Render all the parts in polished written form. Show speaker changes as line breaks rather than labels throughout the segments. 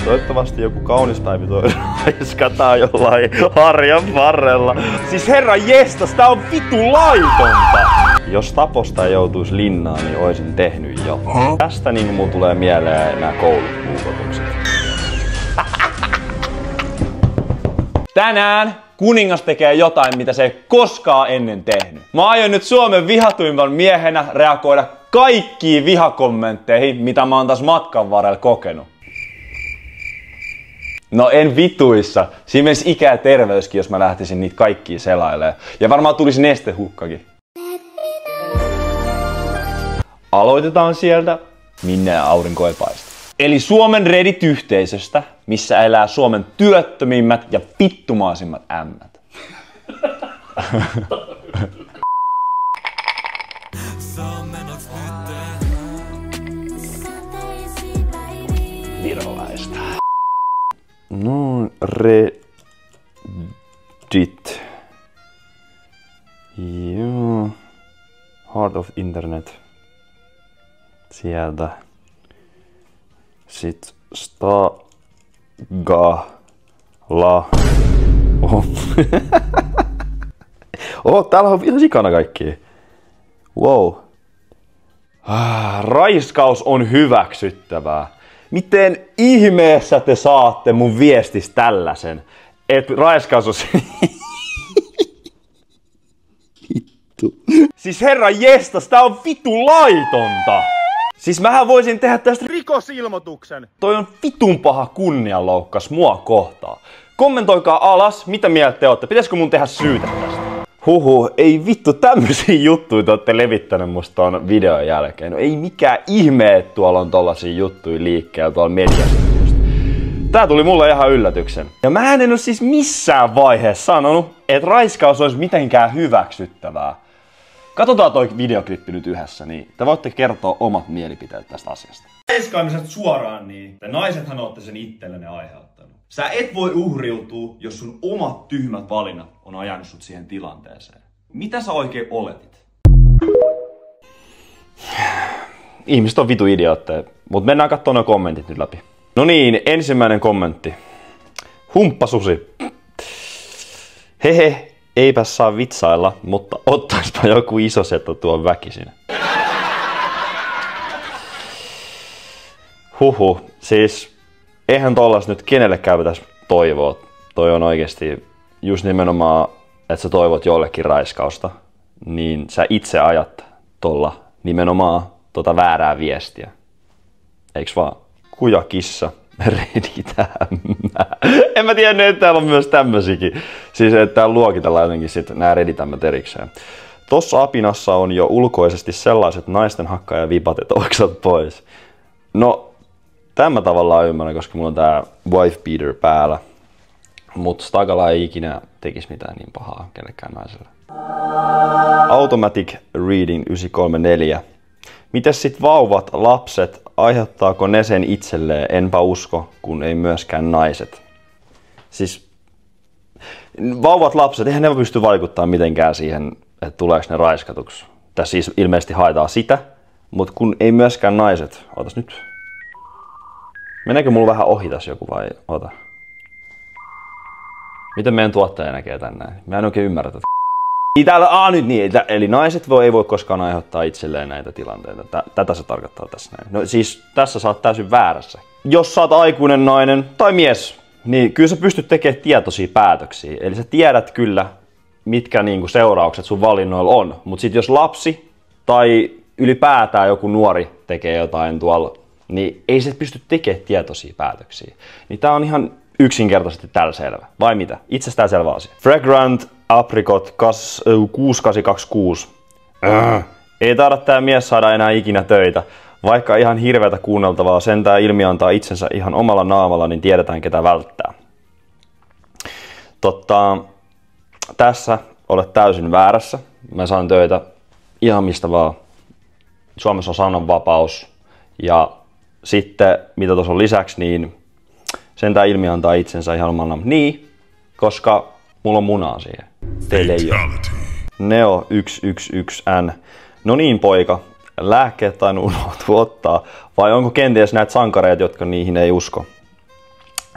Toivottavasti joku kaunis päivä raiskataan jollain harjan varrella. Siis herra jestas, tää on vitu laitonta! Jos taposta ei joutuisi linnaan, niin oisin tehnyt jo. Tästä niin mulla tulee mieleen nämä koulupuukotukset.
Tänään kuningas tekee jotain, mitä se ei koskaan ennen tehnyt. Mä aion nyt Suomen vihatuimman miehenä reagoida kaikkiin vihakommentteihin, mitä mä oon taas matkan varrella kokenut. No en vituissa. Siinä menisi ikä ja terveyskin, jos mä lähtisin niitä kaikkia selailemaan. Ja varmaan tulisi nestehukkakin. Aloitetaan sieltä, minne aurinko ei paista. Eli Suomen Reddit-yhteisöstä, missä elää Suomen työttömimmät ja vittumaisimmat ämmät. Virolaista. No, Reddit. Joo. Heart of Internet. Sieltä. Sit Stagala. Täällä on ihan sikana kaikki. Wow. Raiskaus on hyväksyttävää. Miten ihmeessä te saatte mun viestis tällaisen? Et raiskaus on vittu. Siis herra jestas, tää on vitu laitonta! Siis mähän voisin tehdä tästä rikosilmoituksen. Toi on vitun paha kunnianloukkaus mua kohtaan. Kommentoikaa alas, mitä mieltä te ootte. Pitäisikö mun tehdä syytä tästä? Huhu, ei vittu, tämmösiä juttuja te ootte levittänyt musta ton videon jälkeen. No ei mikään ihme, että tuolla on tollasia juttuja liikkeellä tuolla mediassa. Tää tuli mulle ihan yllätyksen. Ja mä en oo siis missään vaiheessa sanonut, että raiskaus olisi mitenkään hyväksyttävää. Katsotaan toi videoklippi nyt yhdessä, niin te voitte kertoa omat mielipiteet tästä asiasta. Raiskaamiset suoraan niin, te naisethan ootte sen itsellenne aiheuttanut. Sä et voi uhriutua, jos sun omat tyhmät valinnat on ajanut sut siihen tilanteeseen. Mitä sä oikein oletit? Ihmiset on vitu idiootteja, mut mennään kattoo nuo kommentit nyt läpi. No niin, ensimmäinen kommentti. Humppasusi. Hehe. Eipä saa vitsailla, mutta ottaispa joku iso seto tuon väkisin. Huhu, siis eihän tollas nyt kenellekään pitäisi toivoa. Toi on oikeesti just nimenomaan, että sä toivot jollekin raiskausta, niin sä itse ajat tolla nimenomaan tota väärää viestiä. Eiks vaan? Kujakissa. Reddit-ämmä. En mä tiennyt, että täällä on myös tämmösikin. Siis että täällä luokitellaan jotenkin sit nää Reddit-ämmät erikseen. Tossa apinassa on jo ulkoisesti sellaiset naisten hakkaaja vipat, että oksat pois. No, tämän mä tavallaan ymmärrän, koska mulla on tää wife beater päällä. Mut Stagala ei ikinä tekisi mitään niin pahaa kellekään naiselle. Automatic Reading 934. Mites sit vauvat, lapset, aiheuttaako ne sen itselleen? Enpä usko, kun ei myöskään naiset. Siis vauvat, lapset, eihän ne pysty vaikuttamaan mitenkään siihen, että tuleeko ne raiskatuksi. Tässä siis ilmeisesti haetaan sitä, mutta kun ei myöskään naiset. Ootas nyt. Meneekö mulla vähän ohi tässä joku vai oota? Miten meidän tuottaja näkee tänne? Mä en oikein ymmärrä tätä. Täällä, nyt niin, eli naiset ei voi koskaan aiheuttaa itselleen näitä tilanteita. Tätä se tarkoittaa tässä näin. No siis tässä sä oot täysin väärässä. Jos sä oot aikuinen nainen tai mies, niin kyllä sä pystyt tekemään tietoisia päätöksiä. Eli sä tiedät kyllä, mitkä niinku seuraukset sun valinnoilla on. Mut sit jos lapsi tai ylipäätään joku nuori tekee jotain tuolla, niin ei se pysty tekemään tietoisia päätöksiä. Niin tää on ihan yksinkertaisesti tällä selvä. Vai mitä? Itsestään selvä asia. Fragrant Apricot 6826. Ei taida tää mies saada enää ikinä töitä. Vaikka ihan hirveätä kuunneltavaa, sentään ilmi antaa itsensä ihan omalla naamalla, niin tiedetään ketä välttää. Tässä olet täysin väärässä. Mä saan töitä ihan mistä vaan. Suomessa on sananvapaus. Ja sitten, mitä tuossa on lisäksi, niin sentään ilmi antaa itsensä ihan omalla naamalla. Niin, koska mulla on munaa siihen. Teille ei ole. Neo 111N. No niin poika, lääkkeet tainnut unohtua ottaa. Vai onko kenties näitä sankareita, jotka niihin ei usko?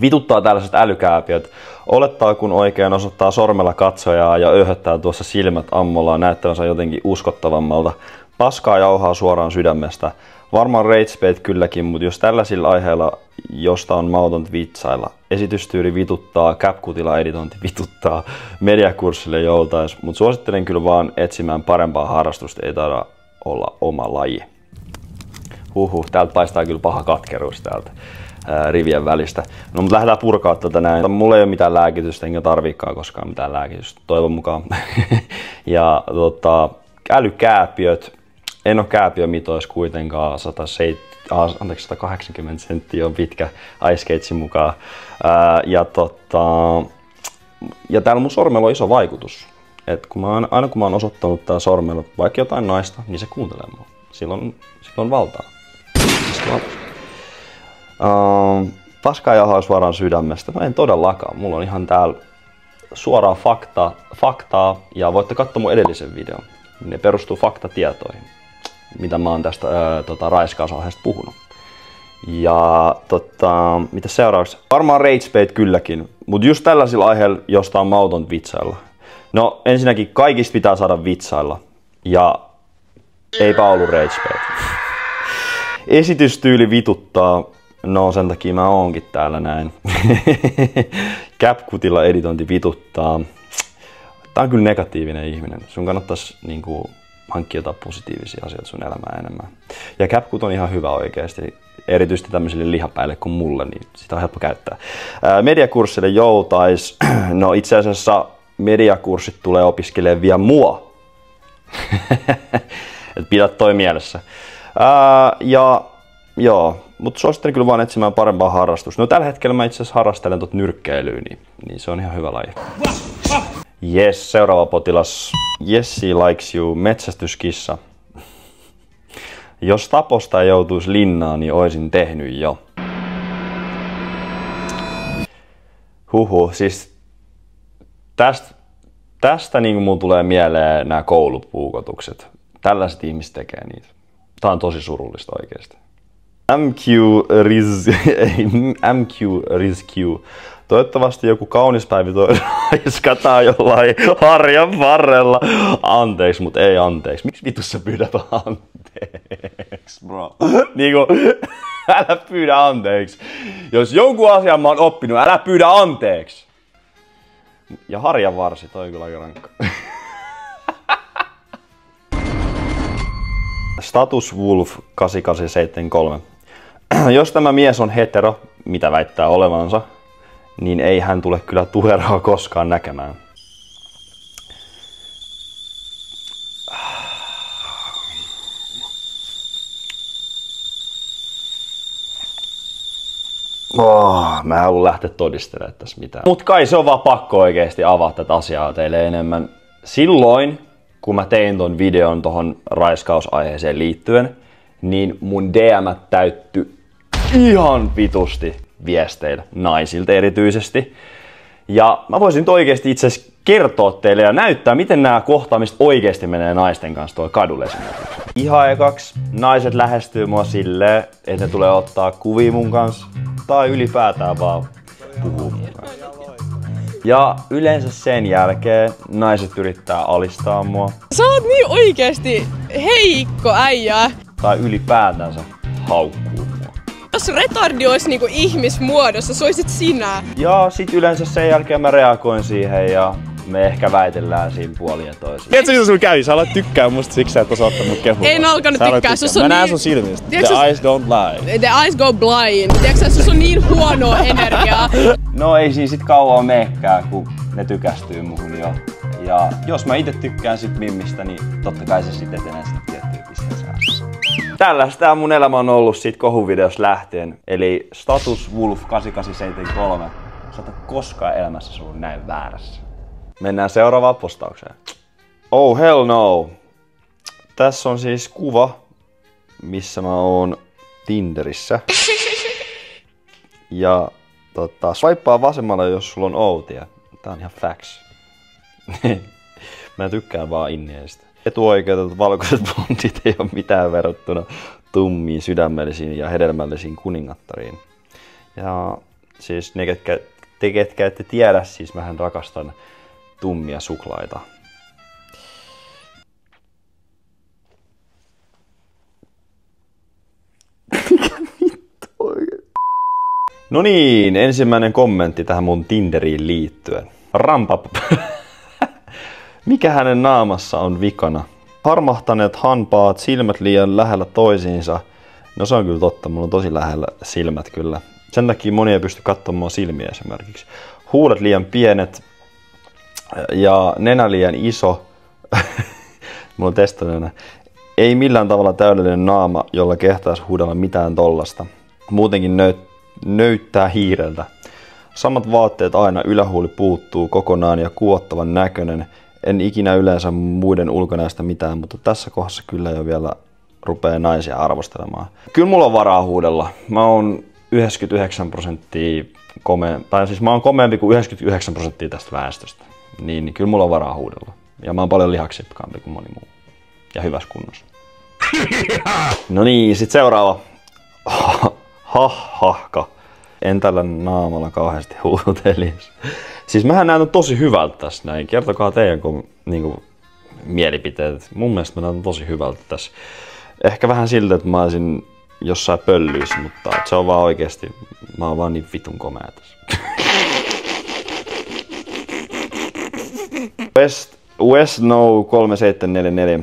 Vituttaa tällaiset älykääpiöt. Olettaa kun oikein osoittaa sormella katsojaa ja öyhöttää tuossa silmät ammollaan näyttävänsä jotenkin uskottavammalta. Paskaa jauhaa suoraan sydämestä. Varmaan rage-bait kylläkin, mutta jos tällaisilla aiheilla, josta on mautonta vitsailla. Esitystyyli vituttaa, CapCutilla editointi vituttaa, mediakurssille joutais, mutta suosittelen kyllä vaan etsimään parempaa harrastusta, ei taida olla oma laji. Täältä paistaa kyllä paha katkeruus täältä rivien välistä. No mutta lähdetään purkaa tätä näin. Mulla ei ole mitään lääkitystä, enkä tarviikaan koskaan mitään lääkitystä, toivon mukaan. Ja älykääpiöt. En ole kääpiömitois kuitenkaan, 180 senttiä on pitkä Ice Skatesin mukaan. Ja täällä mun sormella on iso vaikutus. Et aina kun mä oon osoittanut täällä sormella vaikka jotain naista, niin se kuuntelee mua. Silloin valtaa. Paskaa jauhaa suoraan sydämestä. No en todellakaan. Mulla on ihan täällä suoraan faktaa ja voitte katsoa mun edellisen videon. Ne perustuu faktatietoihin, mitä mä oon tästä raiskausaiheesta puhunut. Ja mitä seuraavaksi? Varmaan rage-bait kylläkin, mutta just tällaisilla aiheilla, josta on mauton vitsailla. No ensinnäkin kaikista pitää saada vitsailla. Ja eipä ollut rage-bait. Esitystyyli vituttaa. No sen takia mä oonkin täällä näin. CapCutilla editointi vituttaa. Tää on kyllä negatiivinen ihminen. Sun kannattais niinku hankkia jotain positiivisia asioita sun elämään enemmän. Ja CapCut on ihan hyvä oikeesti. Erityisesti tämmöisille lihapäille kuin mulle, niin sitä on helppo käyttää. Mediakurssille joutais. No itse asiassa mediakurssit tulee opiskelemaan vielä mua. Et pidä toi mielessä. Mutta suosittelen kyllä vaan etsimään parempaa harrastusta. No tällä hetkellä mä itse asiassa harrastelen nyrkkeilyä, niin se on ihan hyvä laji. Yes, seuraava potilas. Jessi likes you, metsästyskissa. Jos taposta ei joutuisi linnaan, niin oisin tehnyt jo. Siis tästä niin mulla tulee mieleen nämä koulupuukotukset. Tällaiset ihmiset tekee niitä. Tää on tosi surullista oikeesti. MQ Rizq. Toivottavasti joku kaunis päivä raiskataan jollain harjan varrella. Anteeksi, mut ei anteeksi. Miksi vitussa pyydät anteeksi, bro? Niinku, älä pyydä anteeksi. Jos jonkun asian mä oon oppinut, älä pyydä anteeksi. Ja harjan varsi, toi on kyllä aika rankka. Status Wolf 8873. Jos tämä mies on hetero, mitä väittää olevansa, niin ei hän tule kyllä tuheraa koskaan näkemään. Mä en halua lähteä todistelemaan tässä mitään. Mut kai se on vaan pakko oikeesti avaa tätä asiaa teille enemmän. Silloin, kun mä tein ton videon tohon raiskausaiheeseen liittyen, niin mun DM täyttyi ihan vitusti viesteillä, naisilta erityisesti. Ja mä voisin nyt oikeesti itse asiassa kertoa teille ja näyttää, miten nämä kohtaamiset oikeesti menee naisten kanssa tuolla kadulla esimerkiksi. Ihan ekaksi naiset lähestyy mua silleen, että ne tulee ottaa kuvia mun kanssa tai ylipäätään vaan puhuu mun kanssa. Ja yleensä sen jälkeen naiset yrittää alistaa mua.
Sä oot niin oikeesti heikko äijä.
Tai ylipäätänsä haukkuu mua.
Jos retardi olisi niinku ihmismuodossa, se oisit sinä.
Ja sit yleensä sen jälkeen mä reagoin siihen ja me ehkä väitellään siinä puolin ja toisin.
Tiedätkö mitä sulla kävi? Sä alat tykkää musta siksi, että sä ottanut mut kehua.
En alkanut tykkää.
Mä näen sun silmistä. The eyes don't lie.
The eyes go blind. Tiedätkö sus on niin huonoa energiaa.
No ei siinä sit kauan meekään, kun ne tykästyy muhun jo. Ja jos mä ite tykkään sit mimmistä, niin totta kai se sit etenee sit tiettyyn pisteeseen. Tällaista mun elämä on ollut siitä kohuvideosta lähtien. Eli Status Wolf 8873. Sä et koskaan elämässä ollut näin väärässä. Mennään seuraavaan postaukseen. Oh hell no. Tässä on siis kuva, missä mä oon Tinderissä. Ja swipea vasemmalle, jos sulla on outia. Tää on ihan facts. Mä tykkään vaan inniestä. Etuoikeutetut valkoiset blondit ei ole mitään verrattuna tummiin, sydämellisiin ja hedelmällisiin kuningattariin. Ja Siis ne, ketkä ette tiedä, siis mähän rakastan tummia suklaita. Mikä vittu oikein? No niin, ensimmäinen kommentti tähän mun Tinderiin liittyen. Rampap. Mikä hänen naamassa on vikana? Harmahtaneet hampaat, silmät liian lähellä toisiinsa. No se on kyllä totta, mulla on tosi lähellä silmät kyllä. Sen takia moni ei pysty katsomaan silmiä esimerkiksi. Huulet liian pienet ja nenä liian iso. Mulla on testannut. Ei millään tavalla täydellinen naama, jolla kehtaisi huudella mitään tollasta. Muutenkin nöyttää hiireltä. Samat vaatteet aina, ylähuuli puuttuu kokonaan ja kuottavan näköinen. En ikinä yleensä muiden ulkonäöstä mitään, mutta tässä kohdassa kyllä jo vielä rupeaa naisia arvostelemaan. Kyllä mulla on varaa huudella. Mä oon 99% tai siis mä oon komeampi kuin 99% tästä väestöstä. Niin kyllä mulla on varaa huudella. Ja mä oon paljon lihaksipkaampi kuin moni muu. Ja hyvässä kunnossa. No niin, sit seuraava. Hahka. En tällä naamalla kauheasti huutelis. Siis mähän näytän tosi hyvältä tässä näin. Kertokaa teidän niinku, mielipiteet. Mun mielestä mä näytän tosi hyvältä tässä. Ehkä vähän siltä, että mä olisin jossain pöllyissä, mutta se on vaan oikeesti, mä oon vaan niin vitun komea tässä. West No 3744.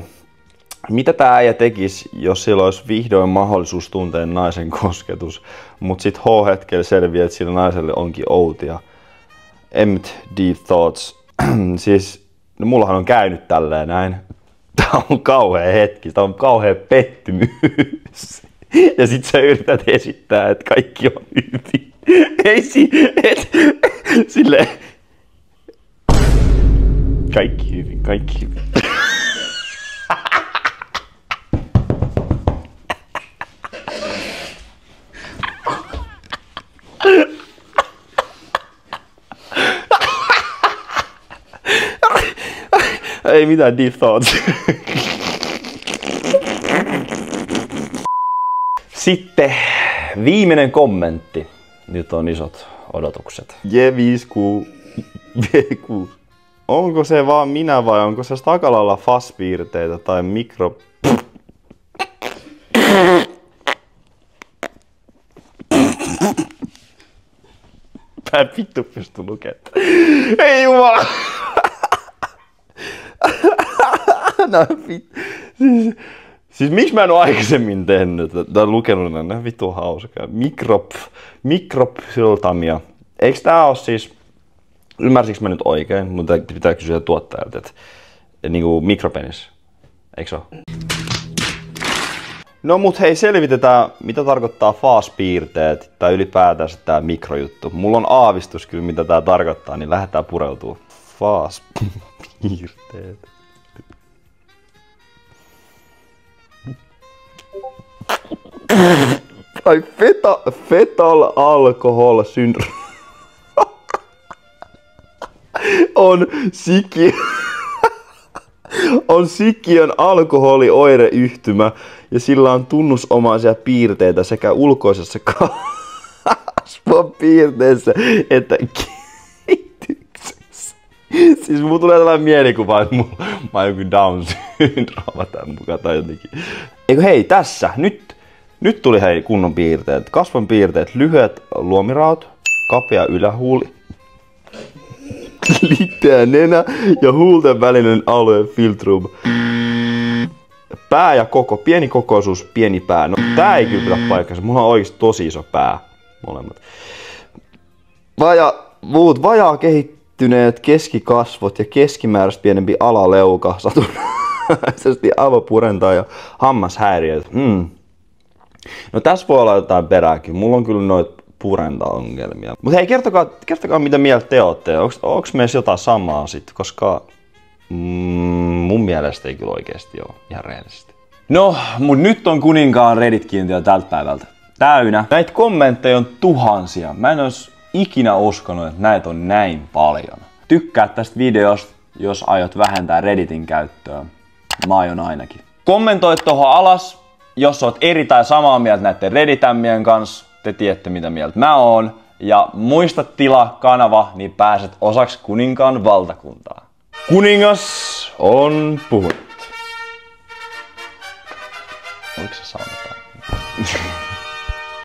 Mitä tää äijä tekis, jos sillä olisi vihdoin mahdollisuus tuntea naisen kosketus, mut sit H-hetkellä selviää, että sillä naiselle onkin outia? Deep thoughts. Siis, no mullahan on käynyt tälleen näin. Tää on kauhea hetki, tää on kauhea pettymys. Ja sit sä yrität esittää, että kaikki on hyvin. Ei silleen. Kaikki hyvin, kaikki hyvin. Ei mitään deep thoughts. Sitten viimeinen kommentti. Nyt on isot odotukset. J5Q. Onko se vaan minä vai onko se takalalla faspiirteitä tai mikro... Mä en vittu pysty lukemaan. Ei jumala! No, siis miksi mä en oo aikaisemmin tehnyt tai lukenut näin vittu hauskaa. Mikropsyltamia. Eiks tää oo siis, ymmärsikö mä nyt oikein, mutta pitää kysyä tuottajalta, että niinku mikropenis. Eiks oo? No mut hei, selvitetään mitä tarkoittaa faaspiirteet tai ylipäätään tää mikrojuttu. Mulla on aavistus kyllä mitä tää tarkoittaa, niin lähdetään pureutumaan. Faaspiirteet. Tai fetal alcohol syndrome on sikiön alkoholioireyhtymä ja sillä on tunnusomaisia piirteitä sekä ulkoisessa kasvopiirteessä että kehityksessä. Siis mulla tulee tällainen mielikuva, että mä oon joku Down-syndrooma tämän mukaan tai jotenkin. Eikö hei, tässä, nyt tuli hei kunnon piirteet. Kasvon piirteet, lyhyet luomiraot, kapea ylähuuli, litteä nenä ja huulten välinen alue filtrum. Pää ja koko, pieni kokoisuus, pieni pää. No tää ei kyllä pidä paikkansa, mulla on oikeesti tosi iso pää, molemmat. Vajaa kehittyneet keskikasvot ja keskimääräistä pienempi alaleuka, satunnaisesti avopurentaa ja hammashäiriöt. No tässä voi olla jotain perääkin, mulla on kyllä noita purenta-ongelmia. Mut hei, kertokaa mitä mieltä te ootte. Onks meissä jotain samaa sit, koska mun mielestä ei kyllä oikeesti oo ihan rehellisesti. No, mut nyt on kuninkaan Reddit-kiintiö tältä päivältä täynnä. Näitä kommentteja on tuhansia. Mä en ois ikinä uskonut, että näitä on näin paljon. Tykkää tästä videosta, jos aiot vähentää Redditin käyttöä. Mä aion ainakin. Kommentoi tohon alas, jos oot eri tai samaa mieltä näiden Redditämmien kanssa. Te tiedätte mitä mieltä mä oon. Ja muista tilaa kanava, niin pääset osaksi kuninkaan valtakuntaa. Kuningas on puhunut. Oliko se saunata?